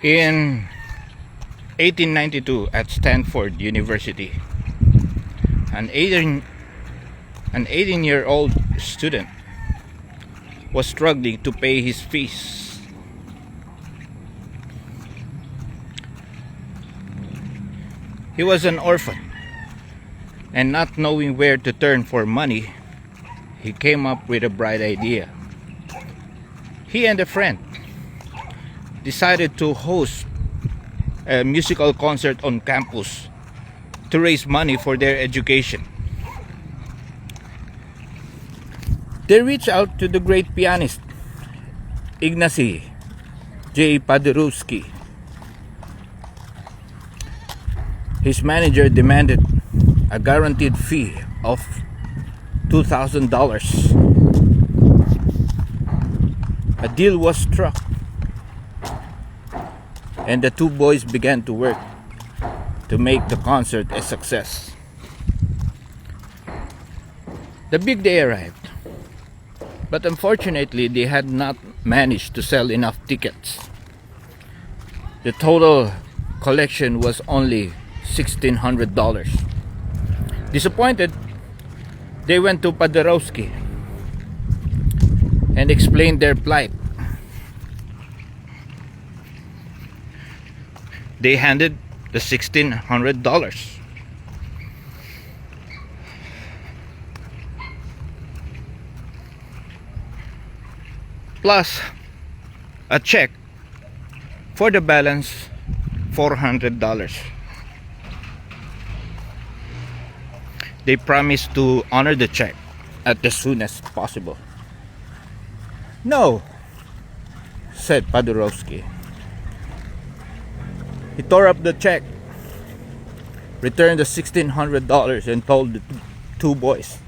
In 1892 at Stanford University, an 18-year-old student was struggling to pay his fees. He was an orphan, and not knowing where to turn for money, he came up with a bright idea. He and a friend decided to host a musical concert on campus to raise money for their education. They reached out to the great pianist Ignacy J. Paderewski. His manager demanded a guaranteed fee of $2,000. A deal was struck, and the two boys began to work to make the concert a success. The big day arrived, but unfortunately they had not managed to sell enough tickets. The total collection was only $1,600. Disappointed, they went to Paderewski and explained their plight. They handed the $1,600 plus a check for the balance $400. They promised to honor the check at the soonest possible. "No," said Paderewski. He tore up the check, returned the $1,600, and told the two boys,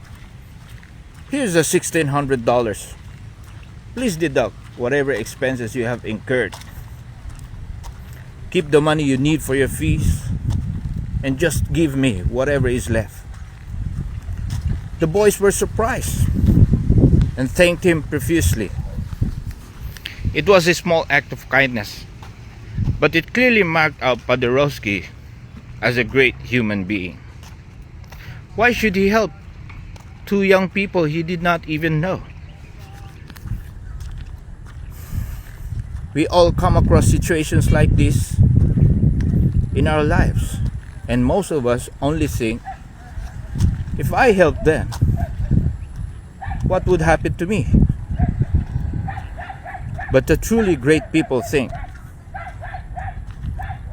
"Here's the $1,600. Please deduct whatever expenses you have incurred. Keep the money you need for your fees, and just give me whatever is left." The boys were surprised and thanked him profusely. It was a small act of kindness, but it clearly marked out Paderewski as a great human being. Why should he help two young people he did not even know? We all come across situations like this in our lives, and most of us only think, if I help them, what would happen to me? But the truly great people think,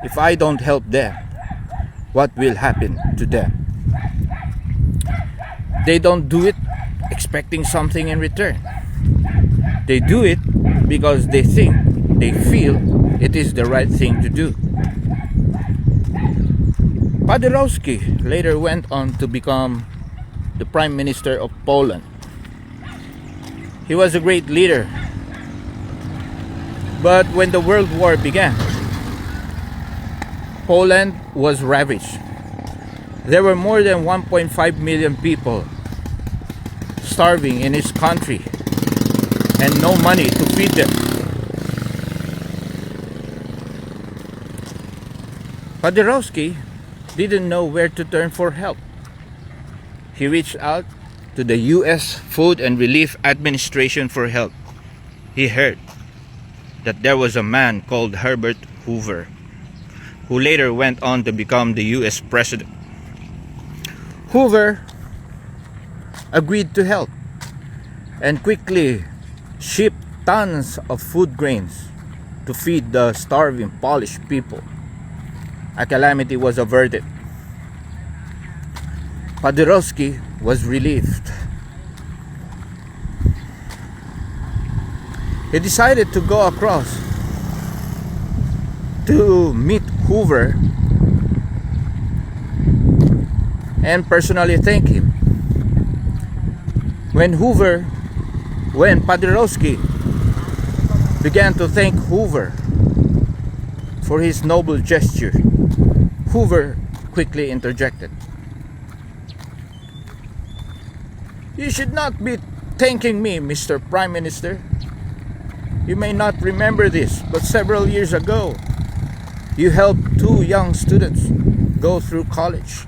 if I don't help them, what will happen to them? They don't do it expecting something in return. They do it because they feel it is the right thing to do. Paderewski later went on to become the Prime Minister of Poland. He was a great leader. But when the World War began, Poland was ravaged. There were more than 1.5 million people starving in his country and no money to feed them. Paderewski didn't know where to turn for help. He reached out to the U.S. Food and Relief Administration for help. He heard that there was a man called Herbert Hoover, who later went on to become the U.S. President. Hoover agreed to help and quickly shipped tons of food grains to feed the starving Polish people. A calamity was averted. Paderewski was relieved. He decided to go across to meet Hoover and personally thank him. When Paderewski began to thank Hoover for his noble gesture, Hoover quickly interjected, "You should not be thanking me, Mr. Prime Minister. You may not remember this, but several years ago, You helped 2 young students go through college.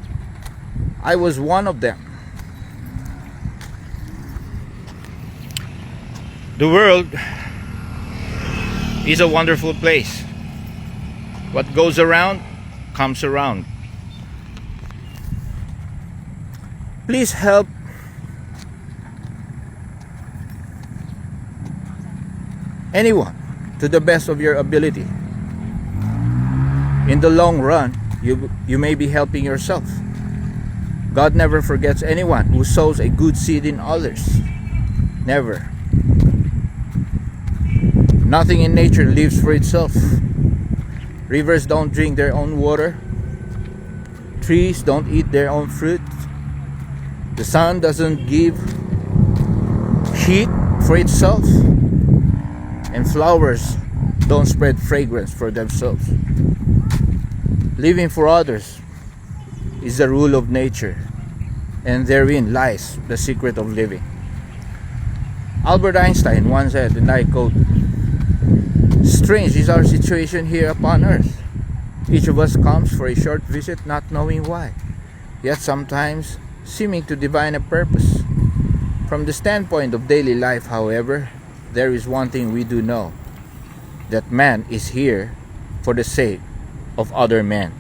I was one of them. The world is a wonderful place. What goes around comes around. Please help anyone to the best of your ability. In the long run, you may be helping yourself. God never forgets anyone who sows a good seed in others. Never. Nothing in nature lives for itself. Rivers don't drink their own water. Trees don't eat their own fruit. The sun doesn't give heat for itself. And flowers don't spread fragrance for themselves. Living for others is the rule of nature, and therein lies the secret of living. Albert Einstein once said, and I quote, "Strange is our situation here upon earth. Each of us comes for a short visit not knowing why, yet sometimes seeming to divine a purpose. From the standpoint of daily life, however, there is one thing we do know, that man is here for the sake of other men."